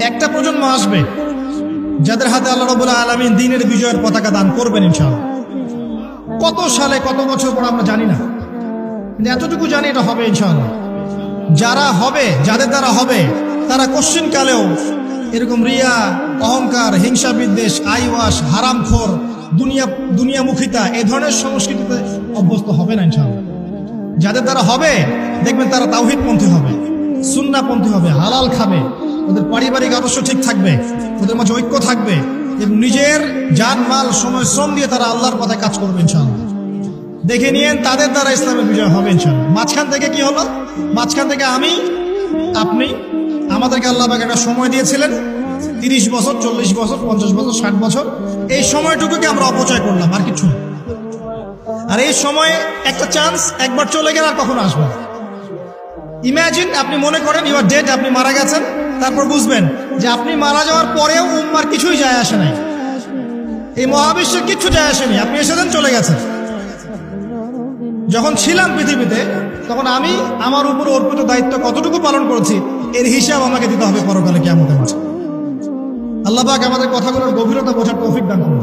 একটা প্রজন্ম আসবে যাদের হাতে আল্লাহ রাব্বুল আলামিন দ্বীনের বিজয়ের পতাকা দান করবেন ইনশাআল্লাহ। কত সালে কত বছর পর আমরা জানি না, কিন্তু এতটুকু জানি এটা হবে ইনশাআল্লাহ। যারা হবে, যাদের দ্বারা হবে, তারা কোশ্চিন কালেও এরকম রিয়া, অহংকার, হিংসা বিদ্বেষ, আইওয়াস, হারামখোর, দুনিয়ামুখিতা এই ধরনের সংস্কৃতিতে অভ্যস্ত হবে না ইনশাআল্লাহ। যাদের দ্বারা হবে দেখবেন তারা তাওহীদপন্থী হবে, সুন্নাহপন্থী হবে, হালাল খাবে, ওদের পারিবারিক আদর্শ ঠিক থাকবে, ওদের মাঝে ঐক্য থাকবে এবং নিজের জান মাল সময় শ্রম দিয়ে তারা আল্লাহর পথে কাজ করবে ইনশাআল্লাহ। দেখে নিয়েন তাদের দ্বারা ইসলামের বিজয় হবে ইনশাআল্লাহ। মাঝখান থেকে কি হলো? মাঝখান থেকে আমি, আপনি, আমাদেরকে আল্লাহ পাক একটা সময় দিয়েছিলেন 30 বছর, 40 বছর, 50 বছর, 60 বছর। এই সময়টুকুকে আমরা অপচয় করলাম, আর কিছু না। আর এই সময়ে একটা চান্স একবার চলে গেলে আর কখনো আসবে না। ইমাজিন, আপনি মনে করেন ইউ আর ডেড, আপনি মারা গেছেন, তারপর বুঝবেন যে আপনি মারা যাওয়ার পরেও উম্মার কিছুই যায় আসে নাই, এই মহাবিশ্বের কিছু যায় আসেনি, আপনি এসেছেন চলে গেছেন। যখন ছিলাম পৃথিবীতে তখন আমি আমার উপর অর্পিত দায়িত্ব কতটুকু পালন করেছি এর হিসাব আমাকে দিতে হবে পরকালে কিয়ামতের মাঠে। আল্লাহ পাক আমাদের কথাগুলোর গভীরতা বোঝার তৌফিক দান করুন।